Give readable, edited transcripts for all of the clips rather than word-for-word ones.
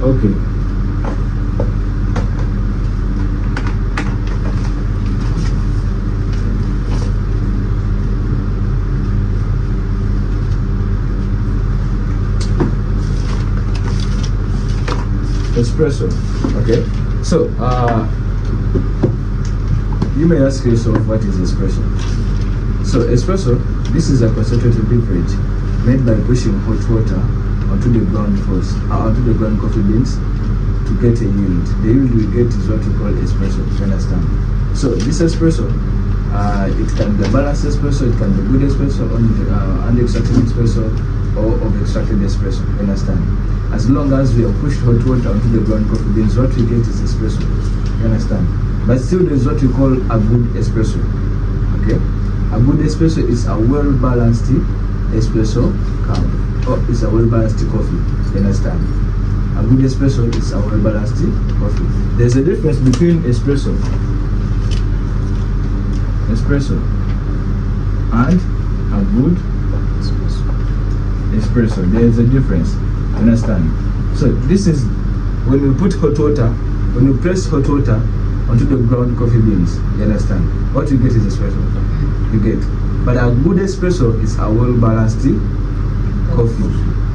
Okay. Espresso. Okay. So, you may ask yourself, what is espresso? So, espresso, this is a concentrated beverage made by pushing hot water onto the ground onto the ground coffee beans to get a yield. The yield we get is what we call espresso. You understand? So, this espresso, it can be a balanced espresso, it can be good espresso, unextracted espresso, or over-extracted espresso. You understand? As long as we have pushed hot water onto the ground coffee beans, what we get is espresso. You understand? But still, there is what we call a good espresso. Okay? A good espresso is a well-balanced espresso cup, or it's a well-balanced coffee. You understand? A good espresso is a well-balanced coffee. There's a difference between espresso and a good espresso. There's a difference. Understand? So this is when we put hot water, when we press hot water onto the ground coffee beans. You understand? What you get is espresso. You get. But a good espresso is a well-balanced coffee.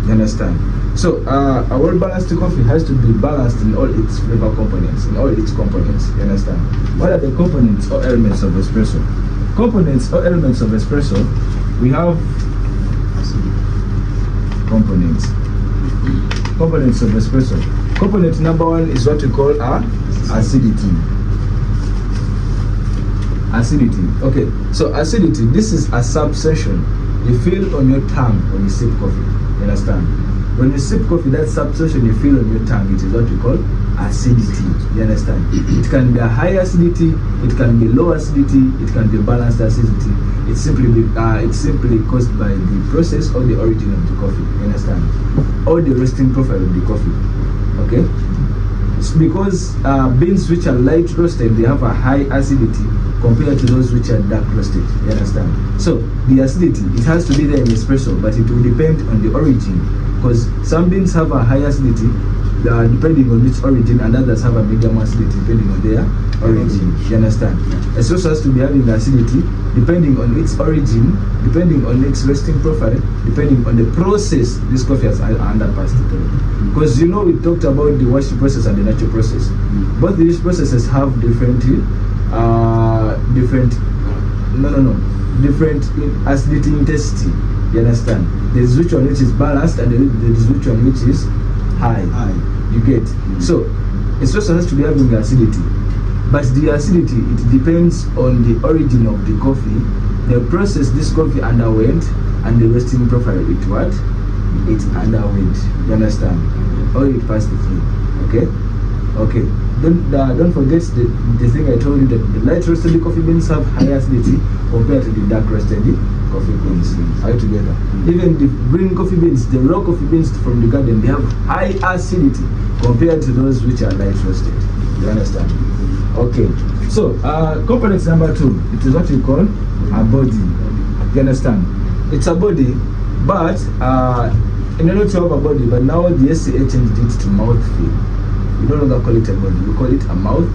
You understand? So a well-balanced coffee has to be balanced in all its flavor components, in all its components. You understand? What are the components or elements of espresso? Components or elements of espresso, we have components of espresso. Component number one is what we call acidity. Okay, so acidity, this is a substantion you feel on your tongue when you sip coffee. You understand? When you sip coffee, that substantion you feel on your tongue, it is what we call acidity. You understand? It can be a high acidity, it can be low acidity, it can be balanced acidity. It's simply caused by the process or the origin of the coffee. You understand? Or the roasting profile of the coffee. Okay? It's because beans which are light roasted, they have a high acidity compared to those which are dark roasted. You understand? So the acidity, it has to be there in espresso, but it will depend on the origin, because some beans have a high acidity depending on its origin, and others have a medium acidity depending on their origin. You understand? Espresso has to be having acidity depending on its origin, depending on its roasting profile, depending on the process this coffee has underpassed through. Because you know, we talked about the wash process and the natural process. Both these processes have different acidity intensity. You understand? There's which one which is balanced, and there's which one which is high. You get? So espresso has to be having acidity, but the acidity, it depends on the origin of the coffee, the process this coffee underwent, and the roasting profile it underwent. You understand? Or it passed through. Okay. Don't forget the thing I told you, that the light roasted coffee beans have high acidity compared to the dark roasted coffee beans. Are you together? Even the green coffee beans, the raw coffee beans from the garden, they have high acidity compared to those which are light roasted. You understand? Okay. So component number two, it is what we call a body. You understand? It's a body, but in order to have a body, but now the SCA changed it to mouthfeel. We no longer call it a body, we call it a mouth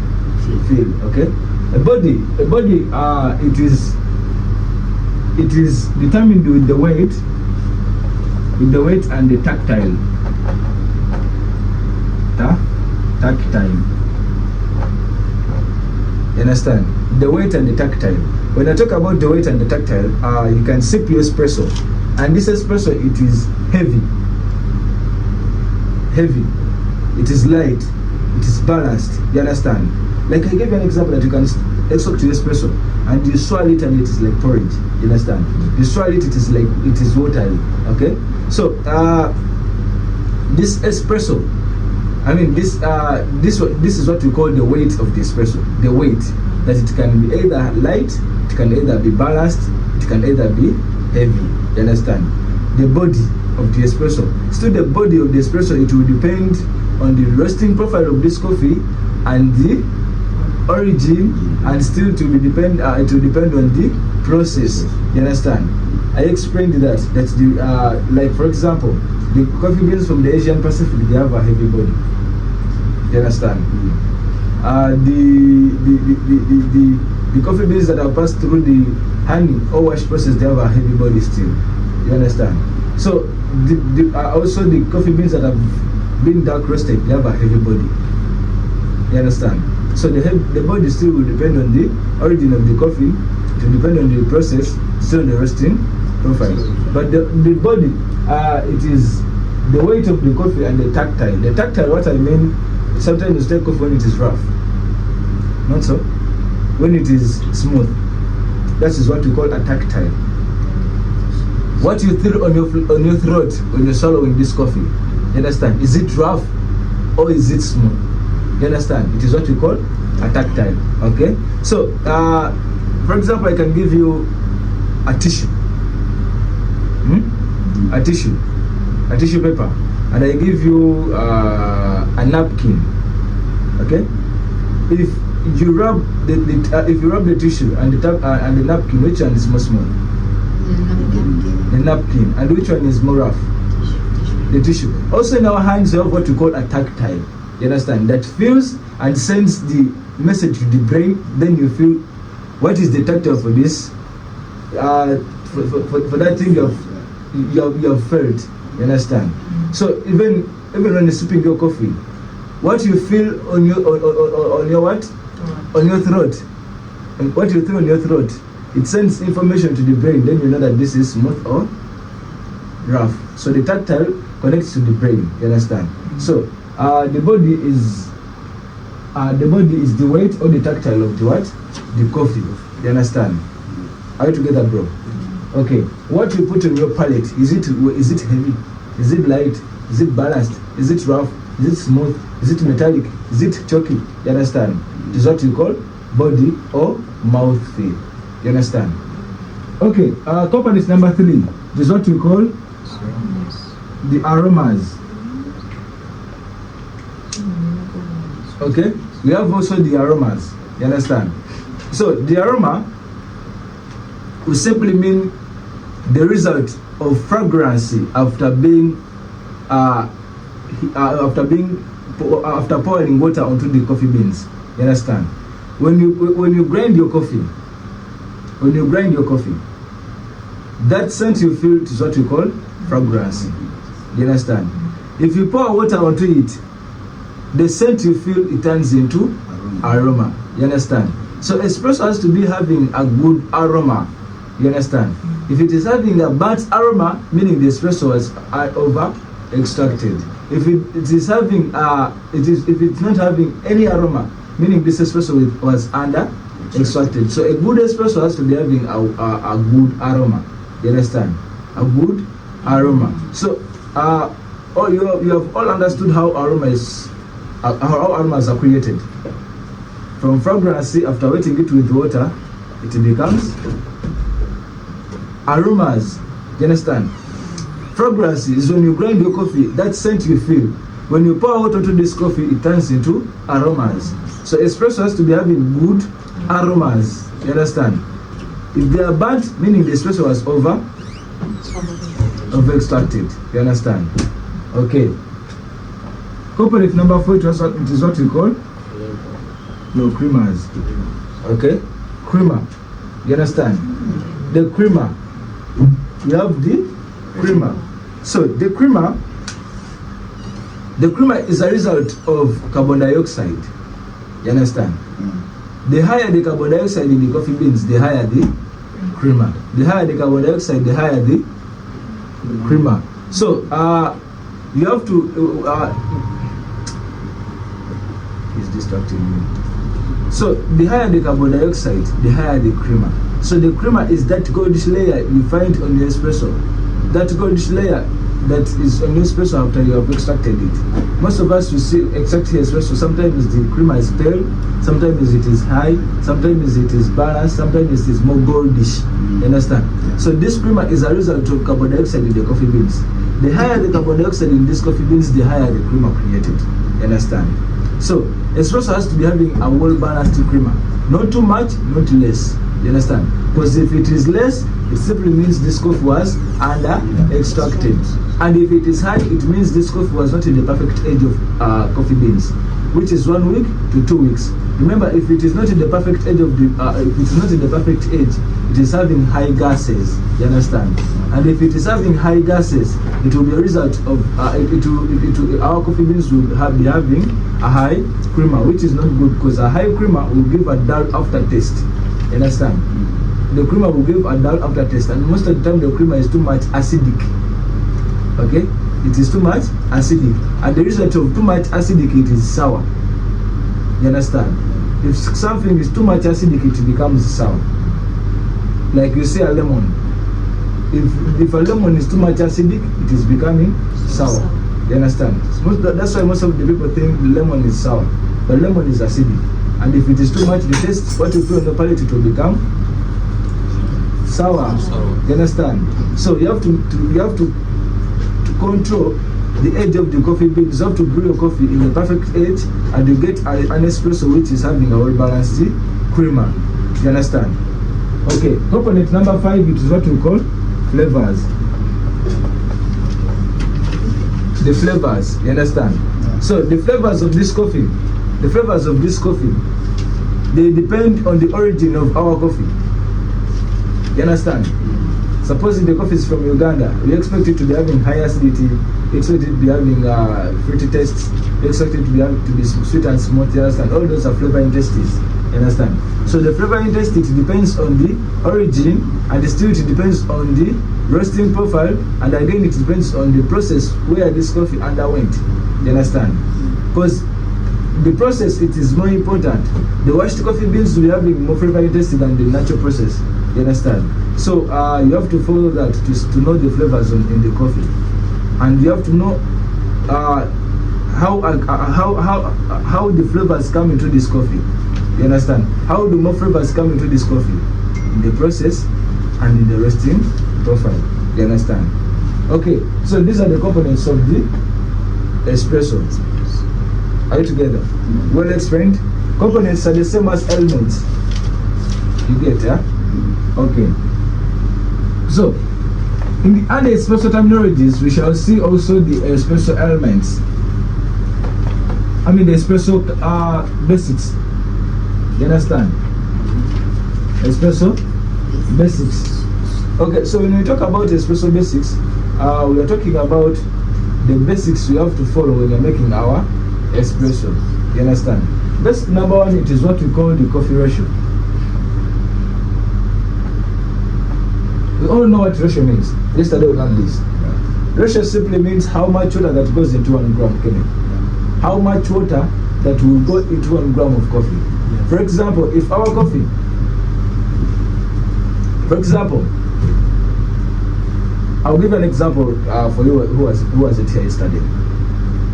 feel. Okay? A body, it is determined with the weight and the tactile. You understand? The weight and the tactile. When I talk about the weight and the tactile, you can sip your espresso, and this espresso, it is heavy. It is light, it is balanced. You understand? Like I gave you an example that you can extract your espresso and you swallow it and it is like porridge. You understand? You swallow it, it is like, it is watery. Okay? So this espresso, I mean this is what we call the weight of the espresso. The weight that it can be either light, it can either be balanced, it can either be heavy. You understand? The body of the espresso. Still, the body of the espresso, it will depend on the roasting profile of this coffee and the origin, and still it will depend on the process. You understand? I explained that the like for example, the coffee beans from the Asian Pacific, they have a heavy body. You understand? The coffee beans that are passed through the honey or wash process, they have a heavy body still. You understand? So also the coffee beans that have been dark roasted, they have a heavy body. You understand? So the body still will depend on the origin of the coffee, to depend on the process, still on the roasting profile. But the body, it is the weight of the coffee and the tactile. The tactile, what I mean, sometimes you take coffee when it is rough. Not so. When it is smooth, that is what we call a tactile. What you feel on your throat when you're swallowing this coffee, you understand? Is it rough or is it smooth? You understand? It is what we call a tactile. Okay. So, for example, I can give you a tissue, a tissue paper, and I give you a napkin. Okay. If you rub the tissue and the napkin, which one is more smooth? The napkin. And which one is more rough? The tissue. Also in our hands we have what we call a tactile. You understand? That feels and sends the message to the brain. Then you feel what is the tactile for this, for that thing you have felt. You understand? So even when you're sipping your coffee, what you feel on your what? On your throat. And what you feel on your throat, it sends information to the brain. Then you know that this is smooth or rough. So the tactile connects to the brain. You understand? So the body is the weight or the tactile of the what? The coffee. You understand? Are you together, bro? Okay. What you put on your palate, is it heavy? Is it light? Is it balanced? Is it rough? Is it smooth? Is it metallic? Is it chalky? You understand? It is what you call body or mouth feel. You understand? Okay. Component number 3. This is what we call the aromas. Okay. We have also the aromas. You understand? So the aroma will simply mean the result of fragrance after pouring water onto the coffee beans. You understand? When you grind your coffee, that scent you feel is what we call fragrance. You understand? If you pour water onto it, the scent you feel, it turns into aroma. You understand? So espresso has to be having a good aroma. You understand? If it is having a bad aroma, meaning the espresso was over extracted. If it's not having any aroma, meaning this espresso was under extracted. So a good espresso has to be having a good aroma. You understand? A good aroma. So you have all understood how aromas are created. From fragrance, after wetting it with water, it becomes aromas. You understand? Fragrance is when you grind your coffee, that scent you feel. When you pour water into this coffee, it turns into aromas. So espresso has to be having good aromas. You understand? If they are bad, meaning the espresso was over extracted. You understand? Okay. Component number 4, it is what we call creamers. Okay? Creamer. You understand? The creamer. You have the creamer. So the creamer is a result of carbon dioxide. You understand? The higher the carbon dioxide in the coffee beans, the higher the creamer. The higher the carbon dioxide, the higher the creamer. So you have to it's distracting me. So the higher the carbon dioxide, the higher the creamer. So the creamer is that goldish layer you find on the espresso. That goldish layer that is on your espresso after you have extracted it. Most of us will see extract espresso. Sometimes the creamer is pale, sometimes it is high, sometimes it is balanced, sometimes it is more goldish. You understand? So this creamer is a result of carbon dioxide in the coffee beans. The higher the carbon dioxide in these coffee beans, the higher the creamer created. You understand? So espresso has to be having a well-balanced creamer. Not too much, not less. You understand? Because if it is less, it simply means this coffee was under extracted. And if it is high, it means this coffee was not in the perfect age of coffee beans. which is 1 week to 2 weeks. Remember, if it is not in the perfect age of the, if it's not in the perfect age, it is having high gases. You understand? And if it is having high gases, it will be a result of our coffee beans will be having a high creamer, which is not good, because a high creamer will give a dull aftertaste. You understand? The creamer will give a dull aftertaste, and most of the time the creamer is too much acidic. Okay, it is too much acidic, and the result of too much acidic, it is sour. You understand? If something is too much acidic, it becomes sour. Like you say a lemon. If a lemon is too much acidic, it is becoming sour. You understand? That's why most of the people think lemon is sour, but lemon is acidic. And if it is too much, the taste, what you put on the palate, it will become sour. You understand? So you have to control the age of the coffee beans. You have to brew your coffee in the perfect age, and you get an espresso which is having a well-balanced creamer. You understand? Okay, component number 5, it is what we call flavors. The flavors, you understand? So the flavors of this coffee, they depend on the origin of our coffee. You understand? Supposing the coffee is from Uganda, we expect it to be having high acidity, we expect it to be having fruity tastes, we expect it to be sweet and smooth. You understand? All those are flavor intensities. You understand? So the flavor intensity depends on the origin, and still it depends on the roasting profile, and again it depends on the process where this coffee underwent. You understand? Because the process, it is more important. The washed coffee beans will be having more flavor intensity than the natural process. You understand? So you have to follow that to know the flavors in the coffee, and you have to know how the flavors come into this coffee. You understand? How do more flavors come into this coffee? In the process and in the roasting profile. You understand? Okay, so these are the components of the espresso. Are you together? Mm-hmm. Well explained. Components are the same as elements. You get, yeah? Okay. So, in the other espresso terminologies, we shall see also the espresso elements. I mean the espresso basics. You understand? Espresso basics. Okay, so when we talk about espresso basics, we are talking about the basics we have to follow when we are making our espresso. You understand? Basic number 1, it is what we call the coffee ratio. We all know what ratio means. Yesterday we learned this. Yeah. Ratio simply means how much water that goes into 1 gram. Yeah. How much water that will go into 1 gram of coffee. Yeah. For example, if our coffee, I'll give an example for you who was it here yesterday.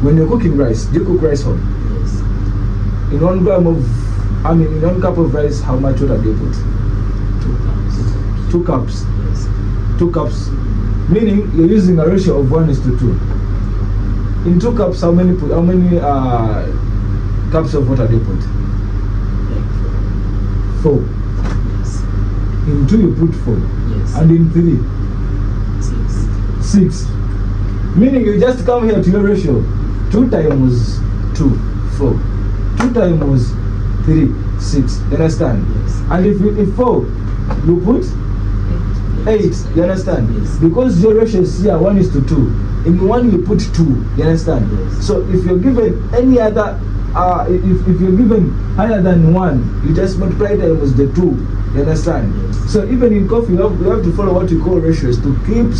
When you're cooking rice, do you cook rice home? Yes. In 1 gram of, in 1 cup of rice, how much water do you put? 2 cups. 2 cups, meaning you're using a ratio of 1:2. In 2 cups, how many cups of water do you put? 4. Yes. In 2 you put 4. Yes. And in 3? 6. Meaning you just come here to your ratio. 2 times 2, 4. 2 times 3, 6. You understand? Yes. And if 4, you put 8, you understand? Yes. Because your ratio is here 1:2. In 1 you put 2, you understand? Yes. So if you're given any other, if you're given higher than 1, you just multiply times the 2, you understand? Yes. So even in coffee, we have to follow what we call ratios to keep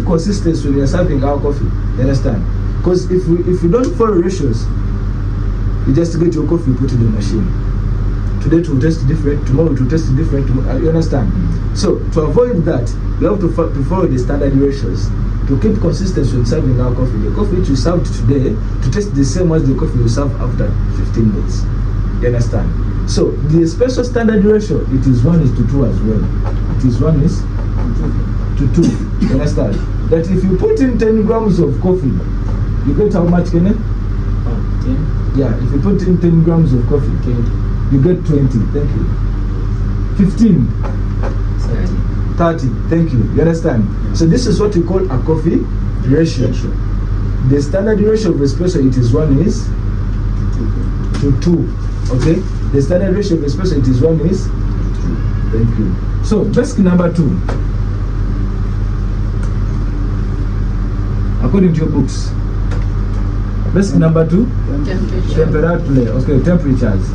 consistency when you're serving our coffee, you understand? Because if you don't follow ratios, you just get your coffee put in the machine. Today it will taste different, tomorrow it will taste different, you understand? So to avoid that, we have to follow the standard ratios to keep consistency when serving our coffee. The coffee which you served today to taste the same as the coffee you serve after 15 minutes. You understand? So the espresso standard ratio, it is 1:2 as well. It is 1:2. You understand? That if you put in 10 grams of coffee, you get how much, Kenneth? 10. Yeah, if you put in 10 grams of coffee, 20. You get 20, thank you. 15, 30, thank you. You understand? Yeah. So this is what we call a coffee ratio. The standard ratio of espresso, it is 1:2. to 2. Okay? The standard ratio of espresso it is 1 is 2. Thank you. So basic number 2. According to your books. Basic number 2. Temperature. Okay, temperatures.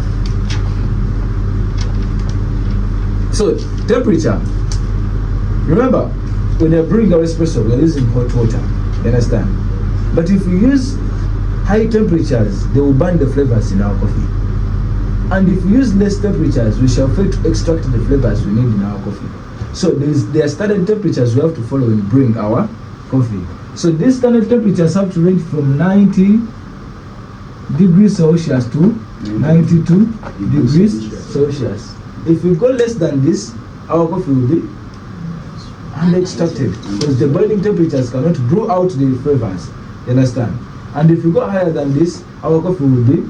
So temperature. Remember, when you're brewing our espresso, we're using hot water. You understand? But if we use high temperatures, they will burn the flavors in our coffee. And if we use less temperatures, we shall fail to extract the flavors we need in our coffee. So there are standard temperatures we have to follow in brewing our coffee. So these standard temperatures have to range from 90 degrees Celsius to 92 degrees Celsius. If we go less than this, our coffee will be unextracted because the boiling temperatures cannot brew out the flavors. You understand? And if we go higher than this, our coffee will be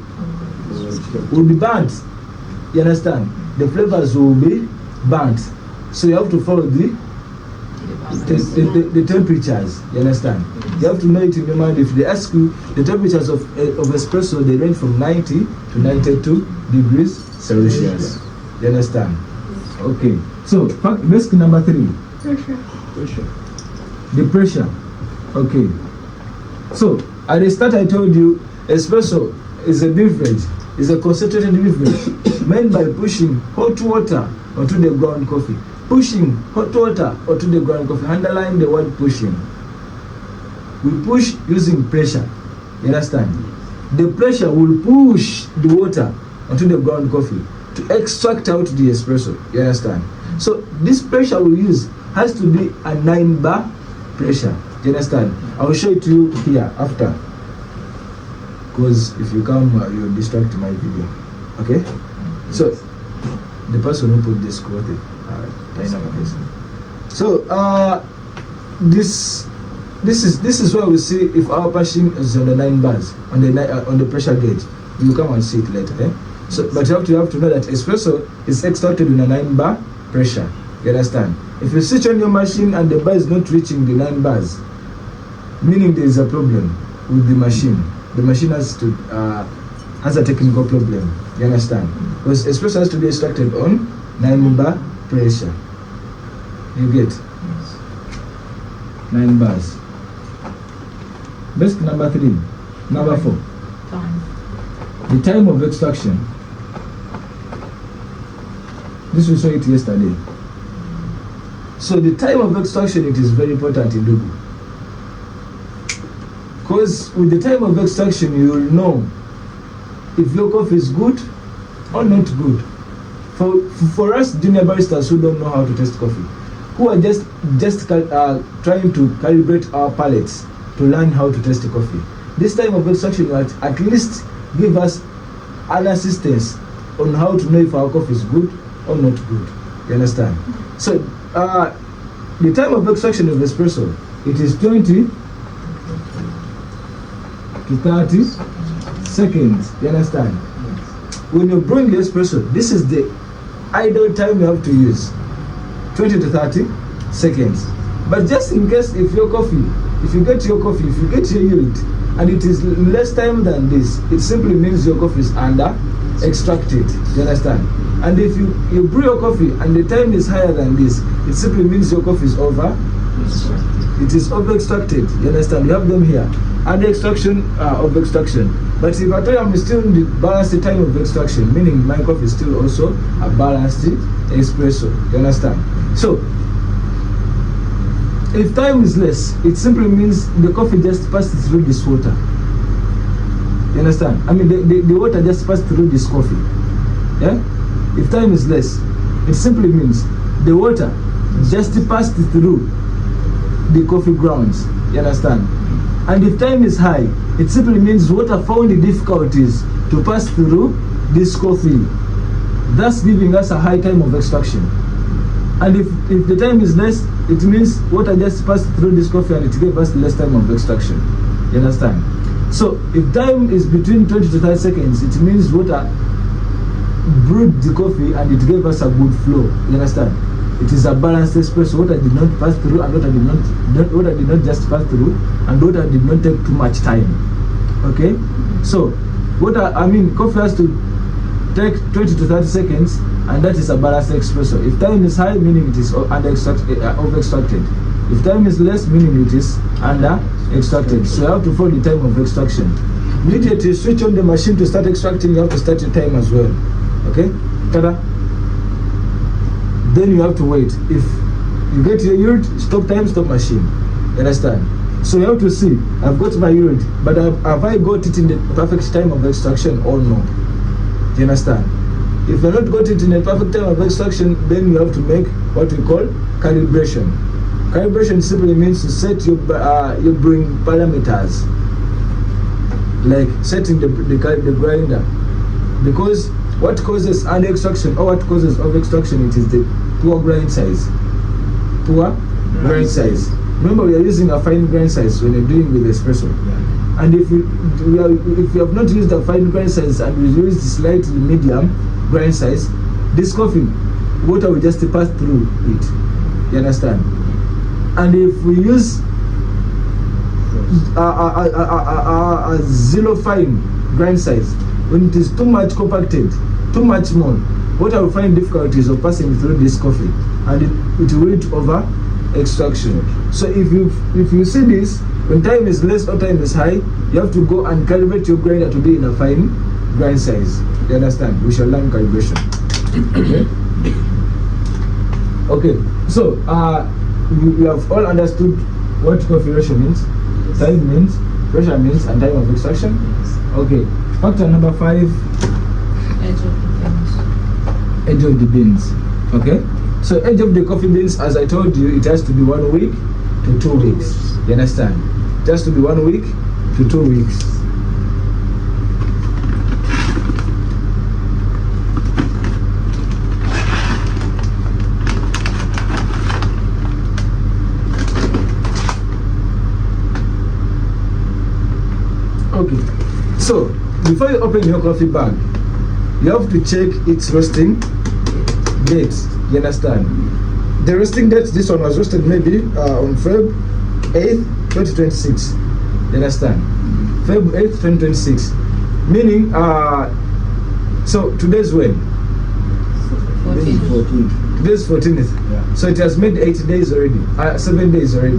burnt. You understand? The flavors will be burnt. So you have to follow the temperatures. You understand? You have to know it in your mind. If they ask you the temperatures of espresso, they range from 90 to 92 degrees Celsius. You understand? Okay. So basic number 3. Pressure. The pressure. Okay. So at the start I told you espresso is a beverage, is a concentrated beverage made by pushing hot water onto the ground coffee. Pushing hot water onto the ground coffee. Underline the word pushing. We push using pressure. You understand? The pressure will push the water onto the ground coffee to extract out the espresso. You understand? So this pressure we use has to be a 9 bar pressure. You understand? I will show it to you here after. Because if you come, you'll distract my video. Okay? So the person who put this quote, so this is where we see if our passion is on the 9 bars on the pressure gauge. You come and see it later. Eh? So, but you have to know that espresso is extracted in a 9 bar pressure. You understand? If you switch on your machine and the bar is not reaching the 9 bars, meaning there is a problem with the machine. The machine has a technical problem. You understand? Because espresso has to be extracted on 9 bar pressure. You get 9 bars. Basic number 3. Number 4. The time of extraction. This we saw it yesterday. So the time of extraction, it is very important in Dugu. Because with the time of extraction, you will know if your coffee is good or not good. For us junior baristas who don't know how to taste coffee, who are just trying to calibrate our palates to learn how to taste the coffee, this time of extraction will at least give us an assistance on how to know if our coffee is good or not good. You understand? So the time of extraction of espresso, it is 20 to 30 seconds. You understand? When you bring the espresso, this is the ideal time you have to use, 20 to 30 seconds. But just in case if you get your yield and it is less time than this, it simply means your coffee is under extracted. You understand? And if you brew your coffee and the time is higher than this, it simply means your coffee is over. It is over extracted. You understand? You have them here. Under extraction of extraction. But if I tell you I'm still in the balanced time of extraction, meaning my coffee is still also a balanced espresso. You understand? So if time is less, it simply means the coffee just passed through this water. You understand? I mean the water just passed through this coffee. Yeah? If time is less, it simply means the water just passed through the coffee grounds. You understand? And if time is high, it simply means water found the difficulties to pass through this coffee, thus giving us a high time of extraction. And if the time is less, it means water just passed through this coffee and it gave us less time of extraction. You understand? So if time is between 20 to 30 seconds, it means water brewed the coffee and it gave us a good flow. You understand? It is a balanced espresso. Water did not pass through and water did not just pass through, and water did not take too much time. Okay? So Coffee has to take 20 to 30 seconds, and that is a balanced espresso. If time is high, meaning it is over extracted. If time is less, meaning it is under extracted. So you have to follow the time of extraction. Immediately you switch on the machine to start extracting, you have to start your time as well. Okay? Tada. Then you have to wait. If you get your yield, stop time, stop machine. You understand? So you have to see, I've got my yield, but have I got it in the perfect time of extraction or no? Do you understand? If you have not got it in the perfect time of extraction, then you have to make what we call calibration. Calibration simply means to set your brewing parameters, like setting the grinder. Because what causes under extraction or what causes over extraction, it is the poor grind size. Poor grind size. Remember, we are using a fine grind size when you're doing with espresso. Yeah. And if you have not used a fine grind size and we use the slightly medium grind size, this coffee, water will just pass through it. You understand? And if we use a zero fine grind size, when it is too much compacted, too much more, what I will find difficulties of passing through this coffee, and it will lead to over extraction. So if you see this, when time is less or time is high, you have to go and calibrate your grinder to be in a fine grind size. You understand? We shall learn calibration. Okay. So you have all understood what coffee ratio means, time means, pressure means, and time of extraction. Okay. Factor number 5. Age of the beans. Okay. So age of the coffee beans, as I told you, it has to be 1 week to 2 weeks. You understand? It has to be 1 week to 2 weeks. Okay. So before you open your coffee bag, you have to check its roasting date. You understand? The roasting date, this one was roasted maybe on Feb 8th, 2026. You understand? Feb 8th, 2026. Meaning, so today's when? 14th. Today's 14th. Yeah. So it has made 8 days already. 7 days already.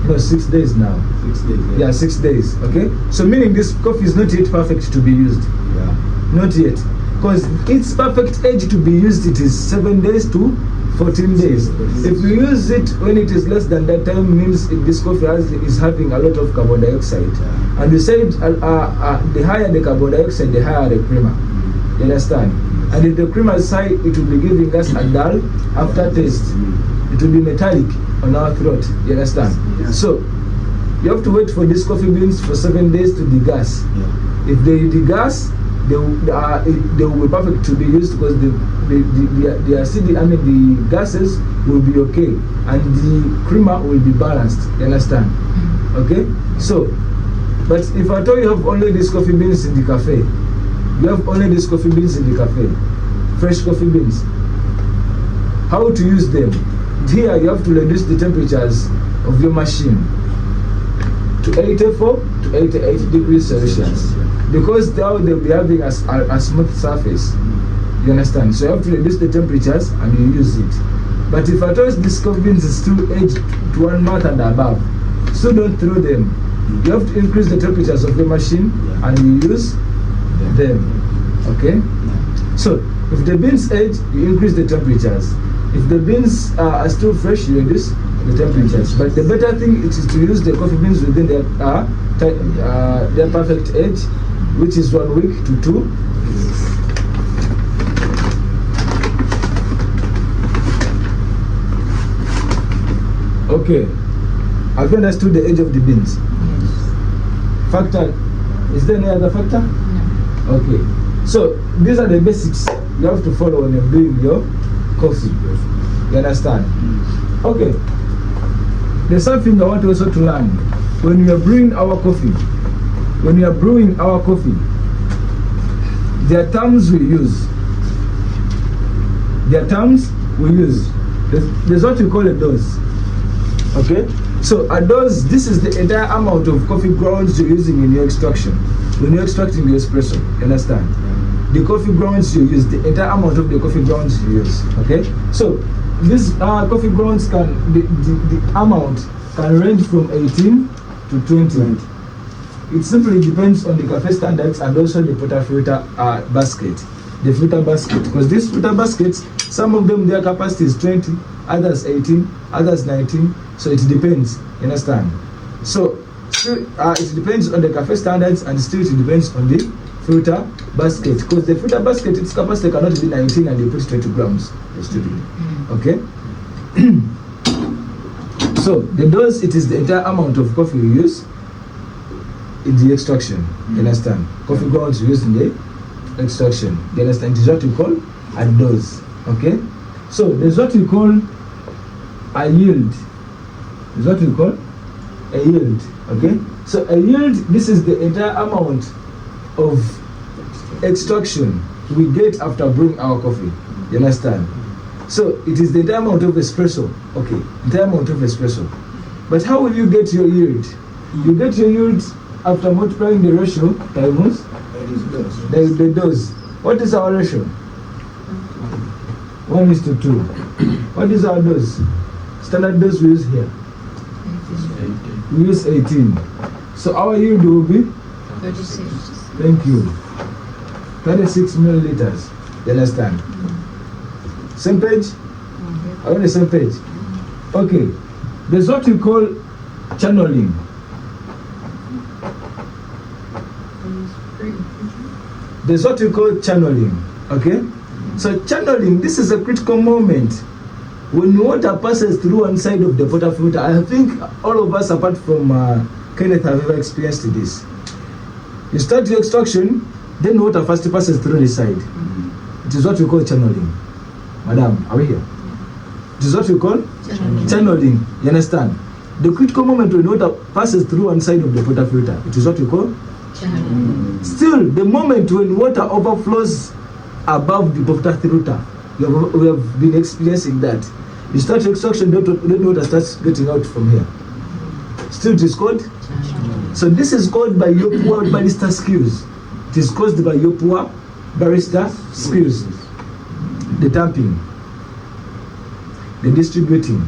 No, 6 days now. 6 days. Yeah, 6 days. Okay? So meaning this coffee is not yet perfect to be used. Yeah. Not yet. Because its perfect age to be used, it is 7 days to 14 days. If you use it when it is less than that time, means this coffee is having a lot of carbon dioxide. Yeah. And you said the higher the carbon dioxide, the higher the creamer. You understand? And if the creamer is high, it will be giving us a dull aftertaste. It will be metallic on our throat. You understand? Yeah. So you have to wait for these coffee beans for 7 days to degas. Yeah. If they degas, they will be perfect to be used because the acid, the gases will be okay, and the creamer will be balanced. You understand? Okay. So, but if at all you have only these coffee beans in the cafe, you have only these coffee beans in the cafe, fresh coffee beans. How to use them? Here you have to reduce the temperatures of your machine to 84 to 88 degrees Celsius. Because now they'll be having a smooth surface. You understand? So you have to reduce the temperatures and you use it. But if at all this coffee beans is still aged to 1 month and above, so don't throw them. You have to increase the temperatures of the machine and you use them. Okay? So if the beans age, you increase the temperatures. If the beans are still fresh, you reduce the temperatures. But the better thing is to use the coffee beans within their perfect age, which is 1 week to 2. Okay. Have you understood the age of the beans? Yes. Factor. Is there any other factor? No. Okay. So these are the basics you have to follow when you're doing your coffee. You understand? Okay. There's something I want also to learn. When we are brewing our coffee, there are terms we use. There's what we call a dose. Okay? So a dose, this is the entire amount of coffee grounds you're using in your extraction. when you're extracting the espresso. You understand? The coffee grounds you use, the entire amount of the coffee grounds you use. Okay? So these coffee grounds can, the amount can range from 18 to 20. It simply depends on the cafe standards and also the portafilter basket. The filter basket. Because these filter baskets, some of them their capacity is 20, others 18, others 19. So it depends. You understand? So it depends on the cafe standards and still it depends on the filter basket. Because the filter basket, its capacity cannot be 19 and they put 20 grams. Okay? So the dose, it is the entire amount of coffee you use in the extraction. You understand? Coffee grounds you use in the extraction. You understand? It is what we call a dose. Okay? So there's what we call a yield. Is what we call a yield. Okay? So a yield, this is the entire amount of extraction we get after brewing our coffee. You understand? So it is the entire amount of espresso. Okay, entire amount of espresso. But how will you get your yield? You get your yield after multiplying the ratio times the dose. What is our ratio? 1:2. What is our dose? Standard dose we use here. We use 18. So our yield will be 36. Thank you. 36 milliliters. You understand? Same page? Are we on the same page? Okay. There's what we call channeling. There's what we call channeling. Okay? So channeling, this is a critical moment when water passes through one side of the portafilter. I think all of us, apart from Kenneth, have ever experienced this. You start your extraction, then water first passes through the side. It is what we call channeling. Madam, are we here? It is what we call channeling. You understand? The critical moment when water passes through one side of the portafilter, it is what we call channeling. Still, the moment when water overflows above the portafilter, we have been experiencing that. You start your extraction, then water starts getting out from here. Still, it is called channeling. So this is called by your poor barista skills. It is caused by your poor barista skills. The tamping, the distributing,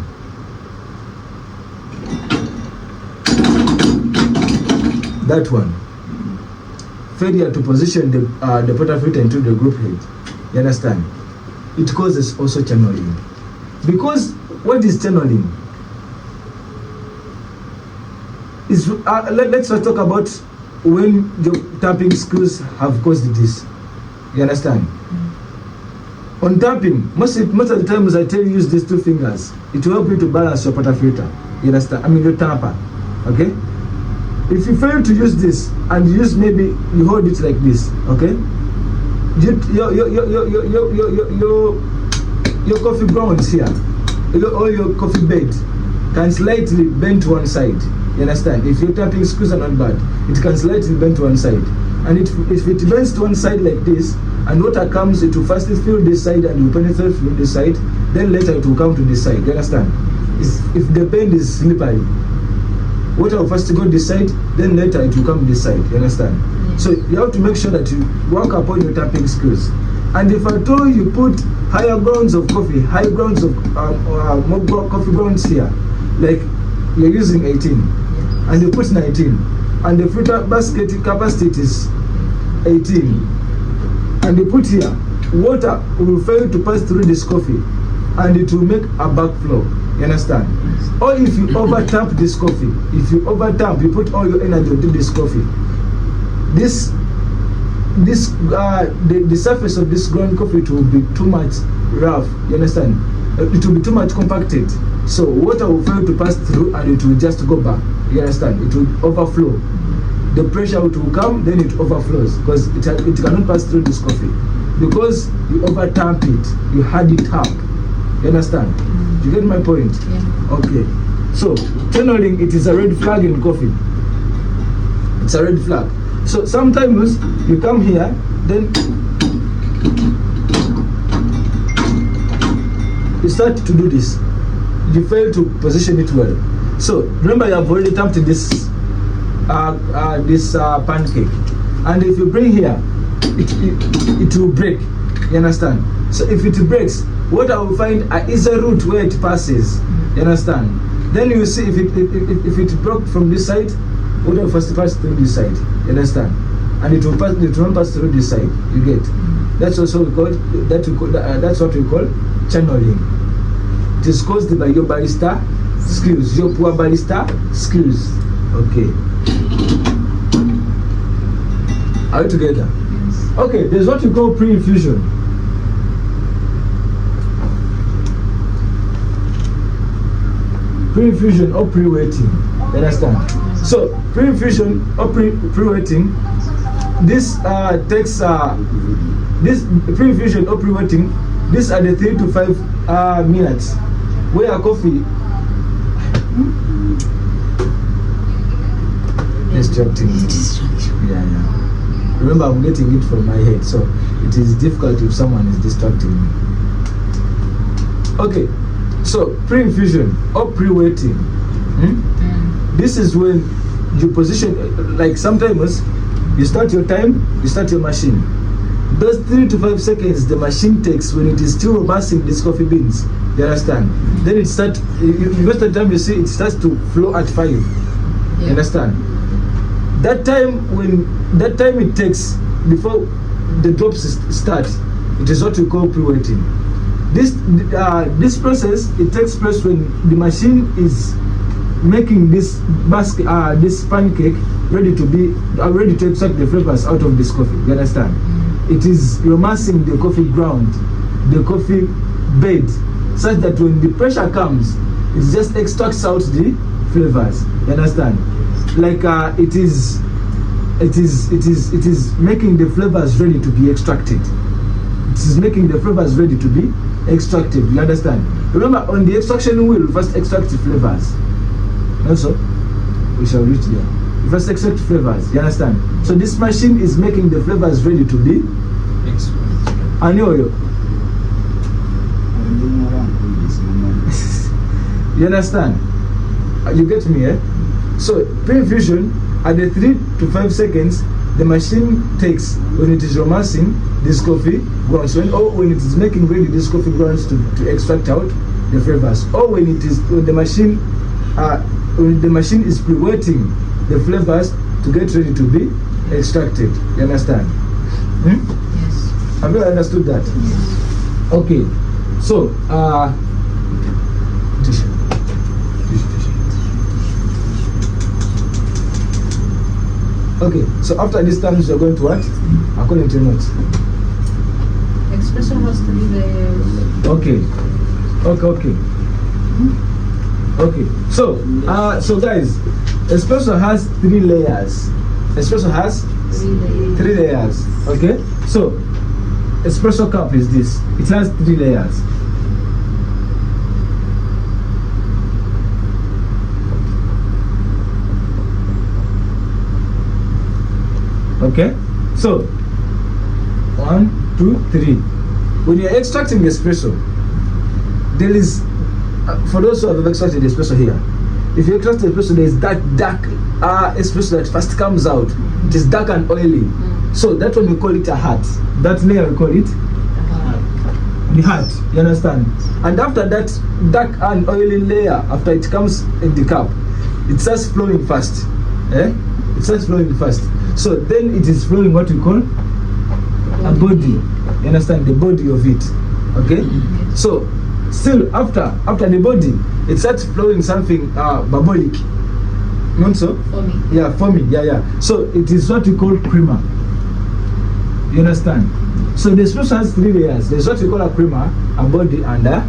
that one. Failure to position the portafilter into the group head. You understand? It causes also channeling. Because what is channeling? Is let's first talk about when your tapping skills have caused this. You understand? On tapping, most of the times I tell you use these two fingers. It will help you to balance your portafilter. You understand? I mean your tamper. Okay? If you fail to use this and you use maybe you hold it like this, okay? Your coffee grounds here, or your coffee bed can slightly bend to one side. You understand? If your tapping screws are not bad, it can slightly bend to one side. And if it bends to one side like this, and water comes, it will first fill this side and will penetrate through this side, then later it will come to this side. You understand? If the bend is slippery, water will first go this side, then later it will come this side. You understand? Yes. So you have to make sure that you work upon your tapping skills. And if at all you put higher grounds of coffee, high grounds of more coffee grounds here, like you're using 18, and you put 19, and the filter basket capacity is 18, and you put here, water will fail to pass through this coffee, and it will make a backflow. You understand? Or if you over tap this coffee, you put all your energy into this coffee, the surface of this ground coffee, it will be too much rough. You understand? It will be too much compacted, so water will fail to pass through and it will just go back. You understand? It will overflow. The pressure it will come, then it overflows because it cannot pass through this coffee because you over tap it, you had it up. You understand? You get my point? Yeah. Okay. So channeling, it is a red flag in coffee. It's a red flag. So sometimes you come here, then you start to do this. You fail to position it well. So remember, you have already tapped this pancake, And if you bring here, it will break. You understand? So if it breaks, what I will find is a route where it passes. You understand? Then you will see if it broke from this side, what will first pass through this side. You understand? And it will not pass through this side. You get? That's also we call that's what we call channeling. It is caused by your barista skills, your poor barista skills. Okay. Are we together? Yes. Okay, there's what we call pre-infusion. Pre-infusion or pre-waiting. You understand? So pre-infusion or pre-waiting, this takes this pre-infusion or pre-waiting. These are the 3 to 5 minutes where a coffee distracting. Yeah. Remember, I'm getting it from my head, so it is difficult if someone is distracting me. Okay, so pre-infusion or pre-waiting. This is when you position, like sometimes you start your time, you start your machine. Those 3 to 5 seconds the machine takes when it is still roasting these coffee beans. You understand? Then it starts, most of the time you see it starts to flow at 5. You understand? That time it takes before the drops start, it is what we call pre-waiting. This process, it takes place when the machine is making this basket, this pancake ready to extract the flavors out of this coffee. You understand? It is remassing the coffee ground, the coffee bed, such that when the pressure comes, it just extracts out the flavors. You understand? Like it is making the flavors ready to be extracted. It is making the flavors ready to be extracted. You understand? Remember, on the extraction wheel, first extract the flavors. Also, we shall reach there. You first extract flavors. You understand? So this machine is making the flavors ready to be extracted. You understand? You get me, eh? So pre-infusion, at the 3 to 5 seconds the machine takes when it is romancing this coffee grounds, or when it is making ready this coffee grounds to extract out the flavors, or when the machine is pre-waiting the flavors to get ready to be extracted. You understand? Yes. Have you understood that? Yes. Okay. So okay, so after this time you're going to what? According to notes. Espresso has 3 layers. Okay. Okay. So guys, espresso has 3 layers. Espresso has 3 layers. Okay? So espresso cup is this. It has 3 layers. Okay, so 1, 2, 3. When you're extracting espresso, there is, for those who have extracted espresso here, if you extract espresso, there is that dark espresso that first comes out. It is dark and oily. So that one we call it a heart. That layer we call it the heart. You understand? And after that dark and oily layer, after it comes in the cup, it starts flowing fast. It starts flowing fast. So then it is flowing what we call a body. You understand? The body of it. Okay? So still after the body, it starts flowing something barbolic. Not so? Foamy. Yeah, foamy. Yeah. So it is what we call creamer. You understand? So the espresso has 3 layers. There's what we call a creamer, a body, and a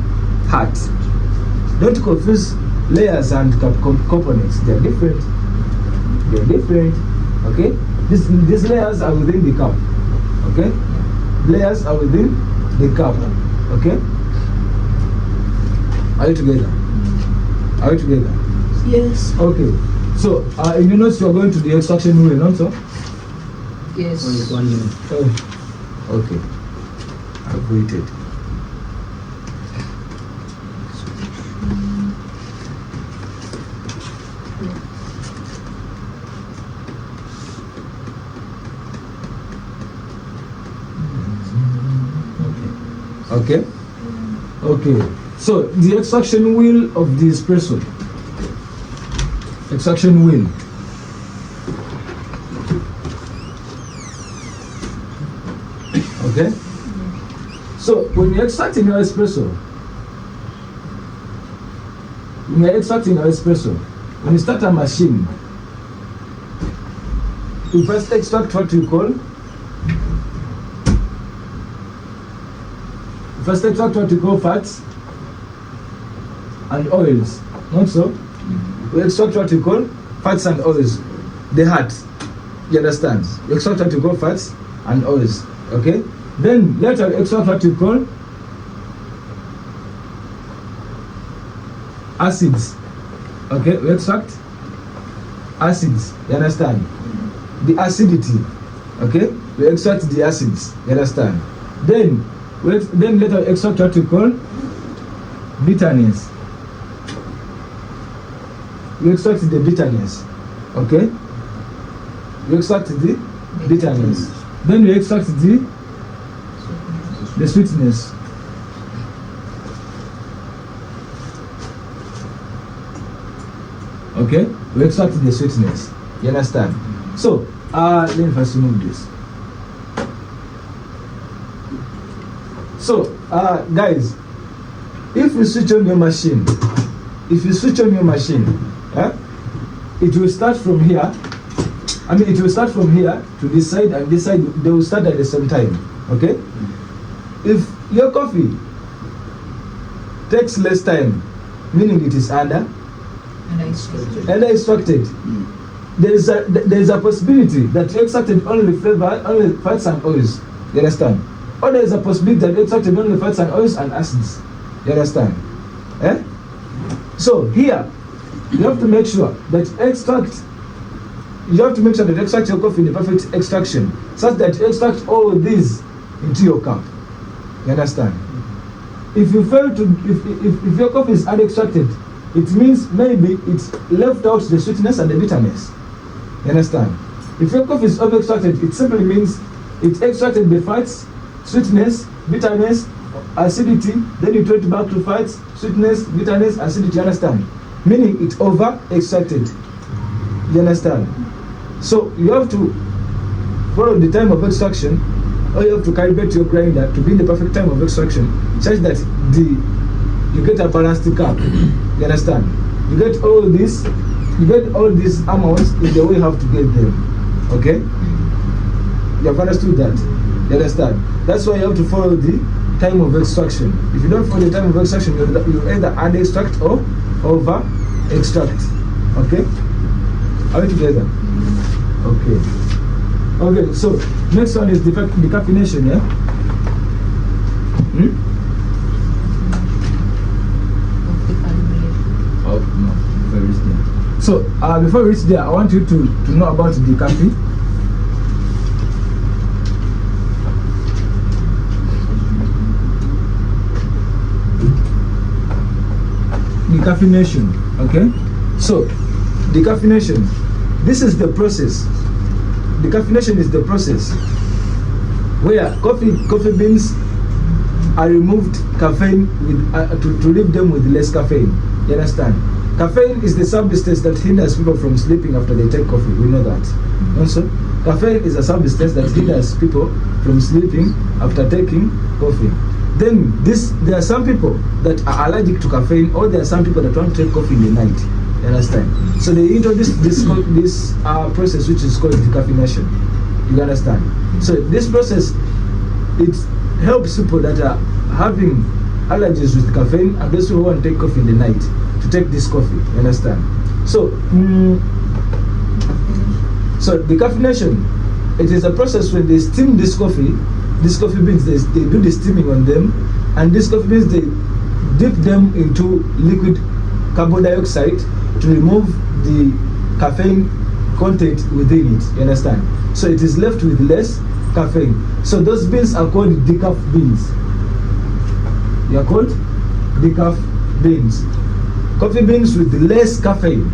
heart. Don't confuse layers and components. They're different. Okay? These layers are within the cup. Okay? Layers are within the cup. Okay? Are you together? Yes. Okay. So in your notes you are going to the extraction wheel, not so? Yes. Only 1 minute. Oh. Okay. I've waited. Okay? Okay. So the extraction wheel of the espresso. Extraction wheel. Okay? So when you're extracting your espresso, when you start a machine, you first extract what we call fats and oils. Not so? We extract what we call fats and oils. The heart. You understand? You extract what we call fats and oils. Okay? Then later extract what we call acids. Okay? We extract acids. You understand? The acidity. Okay? We extract the acids. You understand? Then later extract what we call bitterness. We extract the bitterness. Okay? We extract the bitterness. Then we extract the sweetness. Okay? We extract the sweetness. You understand? So, let me first remove this. So, guys, if you switch on your machine, it will start from here. It will start from here to this side, and this side, they will start at the same time. Okay? If your coffee takes less time, meaning it is under extracted, there is a possibility that you extracted only fats and oils. You understand? Or there is a possibility that you extracted only fats and oils and acids. You understand? So here, you have to make sure that extract your coffee in the perfect extraction, such that you extract all these into your cup. You understand? If you fail to, if your coffee is unextracted, it means maybe it's left out the sweetness and the bitterness. You understand? If your coffee is over-extracted, it simply means it extracted the fats, sweetness, bitterness, acidity, then you throw it back to fats, sweetness, bitterness, acidity. You understand? Meaning it over-extracted. You understand? So you have to follow the time of extraction, or you have to calibrate your grinder to be in the perfect time of extraction, such that you get a balanced cup. You understand? You get all these amounts in the way you have to get them. Okay? You have understood that? You understand? That's why you have to follow the time of extraction. If you don't follow the time of extraction, you either add extract or over extract. Okay? Are we together? Okay. Okay, so next one is decaffeination, yeah? Oh, no, before we reach there. So, before we reach there, I want you to know about decaffeination. Decaffeination, okay? So, decaffeination, this is the process. Decaffeination is the process where coffee beans are removed caffeine with to leave them with less caffeine. You understand? Caffeine is the substance that hinders people from sleeping after they take coffee. We know that. Also, caffeine is a substance that hinders people from sleeping after taking coffee. Then there are some people that are allergic to caffeine, or there are some people that want to take coffee in the night. You understand? So they introduced this process which is called decaffeination. You understand? So this process, it helps people that are having allergies with caffeine and those who want to take coffee in the night to take this coffee. You understand? So, so decaffeination, it is a process when they steam this coffee beans, they do the steaming on them, and these coffee beans, they dip them into liquid carbon dioxide to remove the caffeine content within it. You understand? So it is left with less caffeine. So those beans are called decaf beans. They are called decaf beans. Coffee beans with less caffeine.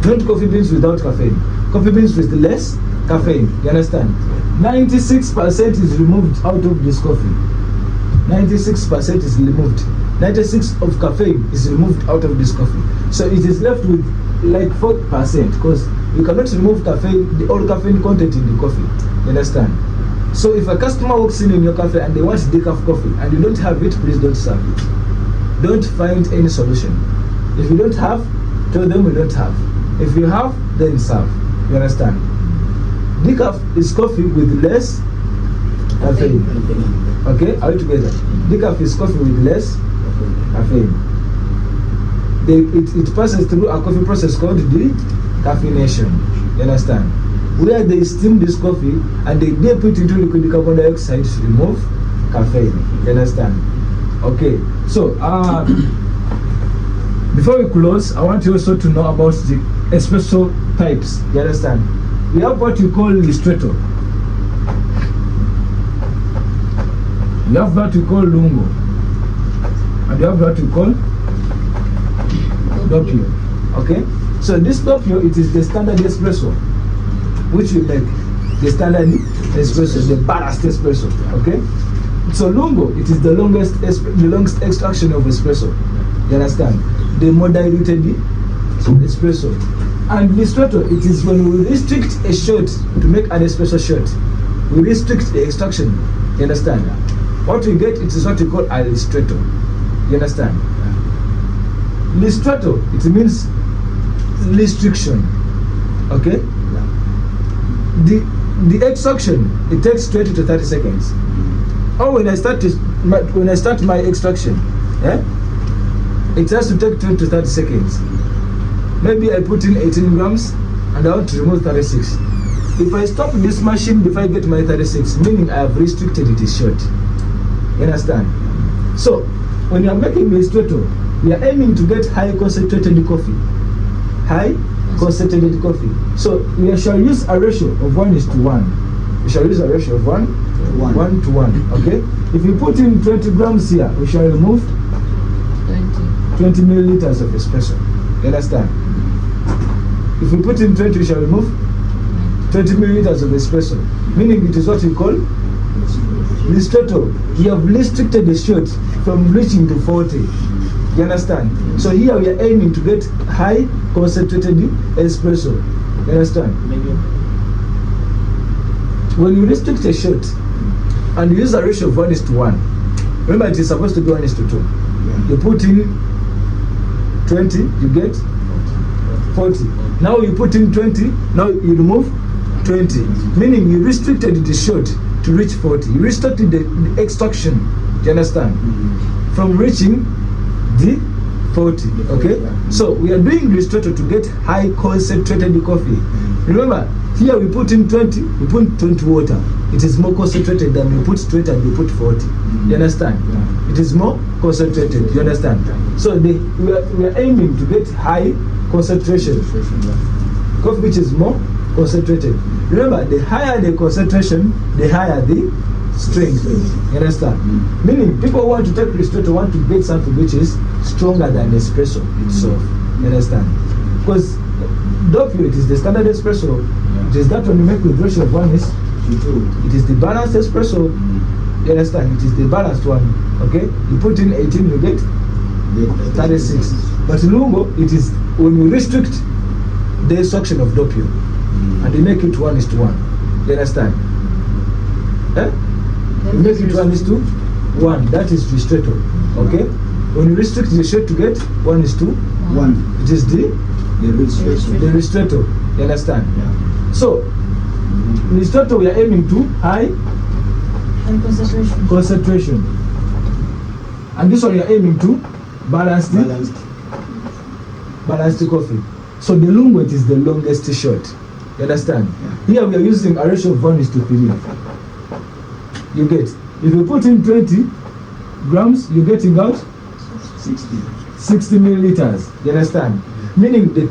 Not coffee beans without caffeine. Coffee beans with less caffeine. You understand? 96% is removed out of this coffee. 96% is removed. 96 of caffeine is removed out of this coffee. So it is left with like 4%, because you cannot remove caffeine, all caffeine content in the coffee. You understand? So if a customer walks in your cafe and they want decaf coffee and you don't have it, please don't serve it. Don't find any solution. If you don't have, tell them we don't have. If you have, then serve. You understand? Decaf is coffee with less caffeine. Okay, are we together? Decaf is coffee with less caffeine. It passes through a coffee process called decaffeination. You understand? Where they steam this coffee and they dip it into liquid carbon dioxide to remove caffeine. You understand? Okay, so before we close, I want you also to know about the espresso types. You understand? We have what you call ristretto. We have what we call lungo. And we have what we call doppio. Okay? So this doppio, it is the standard espresso, which we make. The standard espresso, the balanced espresso. Okay? So lungo, it is the longest extraction of espresso. You understand? The more diluted espresso. And ristretto, it is when we restrict a shot to make an espresso shot. We restrict the extraction. You understand? What we get, it is what we call a ristretto. You understand? Ristretto, it means restriction. Okay? The extraction, it takes 20 to 30 seconds. Or when I start my extraction, it has to take 20 to 30 seconds. Maybe I put in 18 grams and I want to remove 36. If I stop this machine before I get my 36, meaning I have restricted it is short. You understand? So, when you are making ristretto, we are aiming to get high concentrated coffee. High concentrated coffee. So, we shall use a ratio of 1:1. We shall use a ratio of 1 to 1. Okay? If you put in 20 grams here, we shall remove 20 milliliters of espresso. You understand? If we put in 20, we shall remove 20 milliliters of espresso. Meaning it is what we call ristretto. You have restricted the shot from reaching to 40. You understand? So here we are aiming to get high concentrated espresso. You understand? When you restrict a shot and you use a ratio of 1:1, remember it is supposed to be 1:2. You put in 20, you get 40. Now you put in 20, now you remove 20. Meaning you restricted the shot to reach 40. You restricted the extraction, do you understand? From reaching the 40, okay? So we are doing ristretto to get high concentrated coffee. Remember, here we put in 20, we put 20 water. It is more concentrated than we put 20 and we put 40. You understand? It is more concentrated, you understand? So we are aiming to get high concentration. Coffee which is more concentrated. Remember, the higher the concentration, the higher the strength. You understand? Meaning, people who want to take ristretto want to get something which is stronger than espresso itself. You understand? Because doppio, it is the standard espresso. It is that one you make with ratio of 1:2. It is the balanced espresso. You understand? It is the balanced one. Okay? You put in 18, you get 36. But lungo, it is when you restrict the extraction of doppio and you make it 1:1. You understand? You make it 1:1. That is ristretto. Okay? When you restrict the shot to get 1:1, it is the ristretto. You understand? So, ristretto we are aiming to high concentration. And this one we are aiming to balanced coffee. So the lungo, it is the longest shot. You understand? Here we are using a ratio of 1:3. You get, if you put in 20 grams, you're getting out 60 milliliters. You understand? Meaning the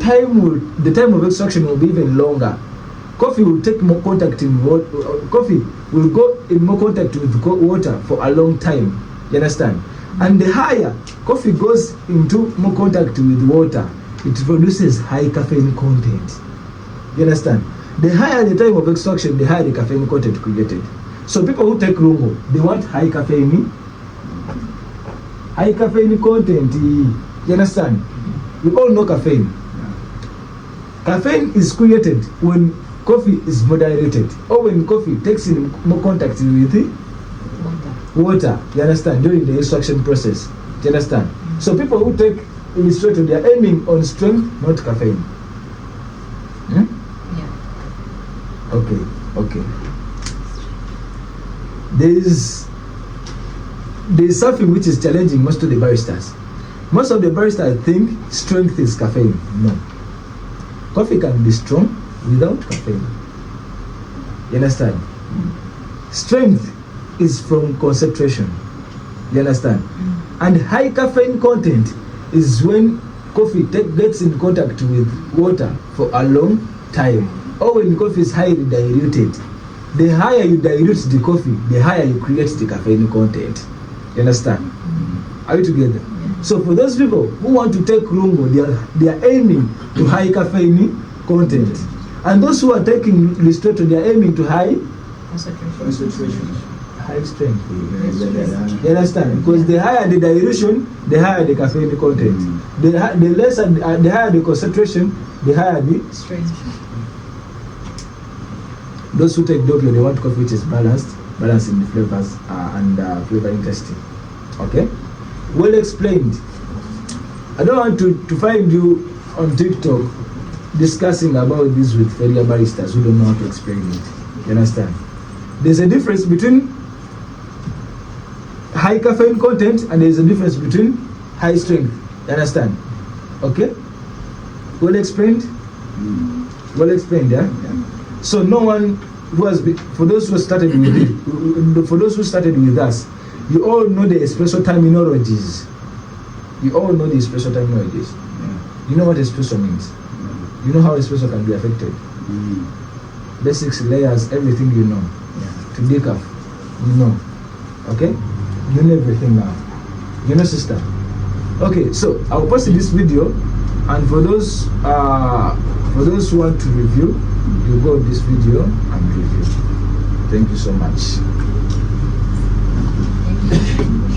time of extraction will be even longer. Coffee will take more contact in water. Coffee will go in more contact with water for a long time. You understand? And the higher coffee goes into more contact with water, it produces high caffeine content. You understand? The higher the time of extraction, the higher the caffeine content created. So people who take lungo, they want high caffeine high caffeine content. You understand? We all know caffeine. Caffeine is created when coffee is moderated, or when coffee takes in more contact with water. You understand? During the extraction process. You understand? So people who take illustrator, they are aiming on strength, not caffeine. Hmm? Yeah. Okay. There is something which is challenging most of the baristas. Most of the baristas think strength is caffeine. No. Coffee can be strong without caffeine. You understand? Strength is from concentration. You understand? And high caffeine content is when coffee gets in contact with water for a long time, or when coffee is highly diluted. The higher you dilute the coffee, the higher you create the caffeine content. You understand? Are you together? So for those people who want to take Lungo, they are aiming to high caffeine content. And those who are taking Listrato, they are aiming to high Concentration. high strength. You understand? Because the higher the dilution, the higher the caffeine content. The higher the concentration, the higher the Strength. Those who take doppio, they want coffee which is balanced in the flavors and flavor interesting. Okay? Well explained. I don't want to find you on TikTok discussing about this with failure baristas who don't know how to explain it. You understand? There's a difference between high caffeine content and there's a difference between high strength. You understand? Okay? Well explained? Well explained, yeah? So no one who has been, for those who started with it, for those who started with us, you all know the espresso terminologies. You all know the espresso terminologies. You know what espresso means. You know how espresso can be affected. Basics, layers, everything you know. To decaf, you know. Okay? You know everything now. You know, sister. Okay, so I'll post this video, and for those who want to review, you go to this video and review. Thank you so much. Thank you.